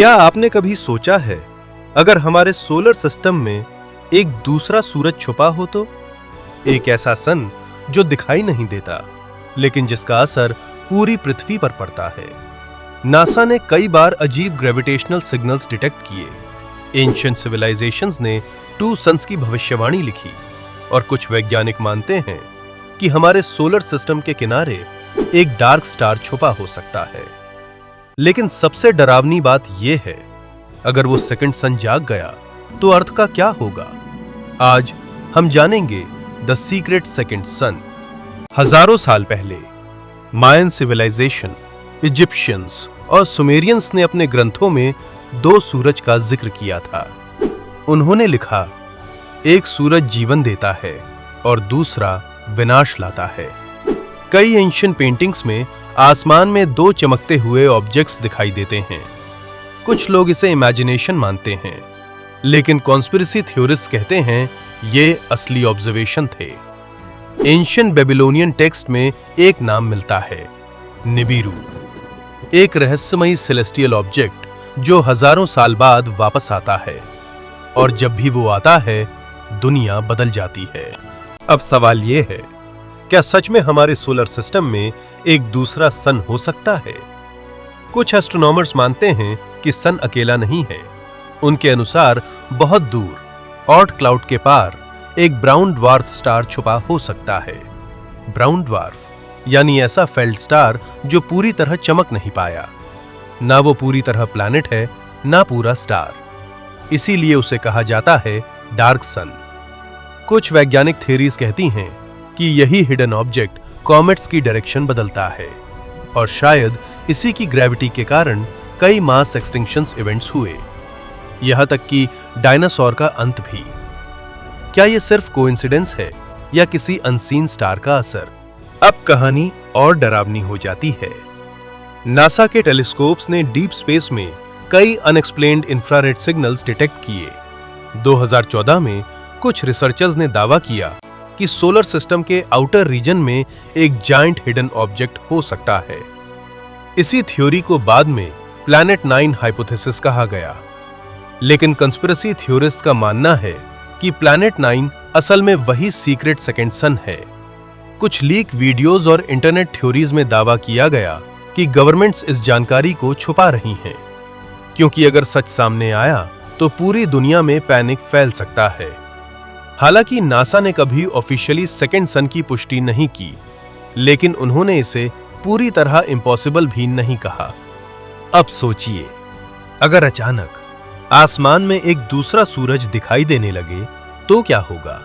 क्या आपने कभी सोचा है अगर हमारे सोलर सिस्टम में एक दूसरा सूरज छुपा हो तो? एक ऐसा सन जो दिखाई नहीं देता लेकिन जिसका असर पूरी पृथ्वी पर पड़ता है। नासा ने कई बार अजीब ग्रेविटेशनल सिग्नल्स डिटेक्ट किए। एंशिएंट सिविलाइजेशंस ने 2 सन्स की भविष्यवाणी लिखी और कुछ वैज्ञानिक मानते हैं कि हमारे सोलर सिस्टम के किनारे एक डार्क स्टार छुपा हो सकता है। लेकिन सबसे डरावनी बात यह है, अगर वो सेकंड सन जाग गया तो अर्थ का क्या होगा? आज हम जानेंगे द सीक्रेट सेकंड सन। हजारों साल पहले मायन सिविलाइजेशन, इजिप्शियंस और सुमेरियंस ने अपने ग्रंथों में 2 सूरज का जिक्र किया था। उन्होंने लिखा, एक सूरज जीवन देता है और दूसरा विनाश लाता है। कई एंशिएंट पेंटिंग्स में आसमान में 2 चमकते हुए ऑब्जेक्ट्स दिखाई देते हैं। कुछ लोग इसे इमेजिनेशन मानते हैं, लेकिन कॉन्स्पिरेसी थ्योरिस्ट कहते हैं ये असली ऑब्जर्वेशन थे। एंशिएंट बेबीलोनियन टेक्स्ट में एक नाम मिलता है, निबिरू, एक रहस्यमयी सेलेस्टियल ऑब्जेक्ट जो हजारों साल बाद वापस आता है और जब भी वो आता है दुनिया बदल जाती है। अब सवाल ये है, क्या सच में हमारे सोलर सिस्टम में एक दूसरा सन हो सकता है? कुछ एस्ट्रोनॉमर्स मानते हैं कि सन अकेला नहीं है। उनके अनुसार बहुत दूर ऑर्ट क्लाउड के पार एक ब्राउन ड्वार्फ स्टार छुपा हो सकता है। ब्राउन ड्वार्फ यानी ऐसा फेल्ट स्टार जो पूरी तरह चमक नहीं पाया। ना वो पूरी तरह प्लैनेट है, ना पूरा स्टार। इसीलिए उसे कहा जाता है डार्क सन। कुछ वैज्ञानिक थ्योरीज कहती हैं कि यही हिडन ऑब्जेक्ट कॉमेट्स की डायरेक्शन बदलता है और शायद इसी की ग्रेविटी के कारण कई मास एक्सटिंक्शंस इवेंट्स हुए, यहां तक कि डायनासोर का अंत भी। क्या यह सिर्फ कोइंसिडेंस है या किसी अनसीन स्टार का असर? अब कहानी और डरावनी हो जाती है। नासा के टेलीस्कोप्स ने डीप स्पेस में कई अनएक्सप्लेन्ड इंफ्रारेड सिग्नल्स डिटेक्ट किए। 2014 में कुछ रिसर्चर्स ने दावा किया कि सोलर सिस्टम के आउटर रीजन में एक जायंट हिडन ऑब्जेक्ट हो सकता है। इसी थ्योरी को बाद में प्लैनेट 9 हाइपोथेसिस कहा गया। लेकिन कंस्पिरेसी थ्योरिस्ट का मानना है कि प्लैनेट 9 असल में वही सीक्रेट सेकंड सन है। कुछ लीक वीडियोस और इंटरनेट थ्योरीज में दावा किया गया कि गवर्नमेंट्स इस जानकारी को छुपा रही हैं, क्योंकि अगर सच सामने आया तो पूरी दुनिया में पैनिक फैल सकता है। हालांकि नासा ने कभी ऑफिशियली सेकंड सन की पुष्टि नहीं की, लेकिन उन्होंने इसे पूरी तरह इम्पॉसिबल भी नहीं कहा। अब सोचिए, अगर अचानक आसमान में एक दूसरा सूरज दिखाई देने लगे तो क्या होगा?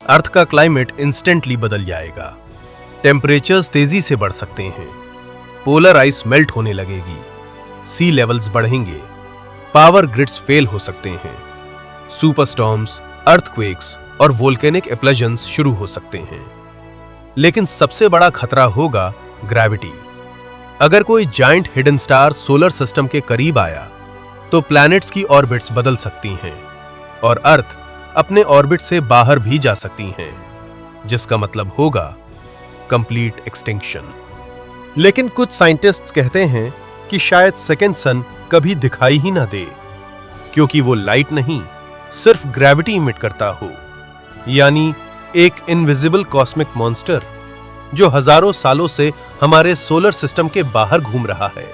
अर्थ का क्लाइमेट इंस्टेंटली बदल जाएगा। टेम्परेचर्स तेजी से बढ़ सकते हैं, पोलर आइस मेल्ट होने लगेगी, सी लेवल्स बढ़ेंगे, पावर ग्रिड्स फेल हो सकते हैं, सुपरस्टॉर्म्स, अर्थक्वेक्स और वोल्केनिक एक्सप्लोजन्स शुरू हो सकते हैं। लेकिन सबसे बड़ा खतरा होगा ग्रेविटी। अगर कोई giant hidden star solar system के करीब आया तो प्लैनेट्स की ऑर्बिट्स बदल सकती हैं और अर्थ अपने ऑर्बिट से बाहर भी जा सकती हैं, जिसका मतलब होगा कंप्लीट एक्सटिंक्शन। लेकिन कुछ साइंटिस्ट्स कहते हैं कि शायद सेकंड सन कभी दिखाई ही ना दे, क्योंकि वो लाइट नहीं, सिर्फ ग्रेविटी इमिट करता हो, यानी एक इनविजिबल कॉस्मिक मॉन्स्टर जो हजारों सालों से हमारे सोलर सिस्टम के बाहर घूम रहा है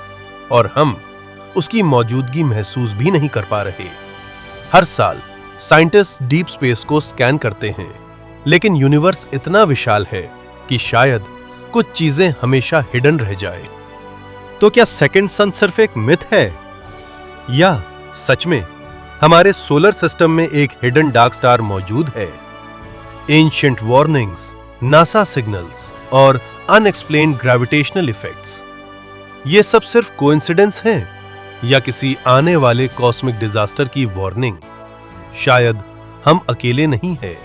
और हम उसकी मौजूदगी महसूस भी नहीं कर पा रहे। हर साल साइंटिस्ट डीप स्पेस को स्कैन करते हैं, लेकिन यूनिवर्स इतना विशाल है कि शायद कुछ चीजें हमेशा हिडन रह जाए। तो क्या सेकंड सन सिर्फ एक मिथ है या सच में हमारे सोलर सिस्टम में एक हिडन डार्क स्टार मौजूद है? एंशिएंट वार्निंग्स, नासा सिग्नल्स और अनएक्सप्लेन्ड ग्रेविटेशनल इफेक्ट्स, ये सब सिर्फ कोइंसिडेंस हैं या किसी आने वाले कॉस्मिक डिजास्टर की वार्निंग? शायद हम अकेले नहीं हैं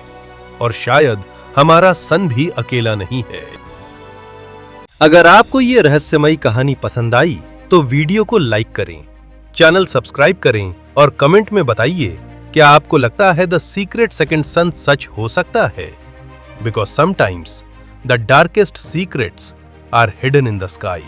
और शायद हमारा सन भी अकेला नहीं है। अगर आपको ये रहस्यमयी कहानी पसंद आई तो वीडियो को लाइक करें, चैनल सब्सक्राइब करें और कमेंट में बताइए, क्या आपको लगता है द सीक्रेट सेकंड सन सच हो सकता है? Because sometimes the darkest secrets are hidden in the sky.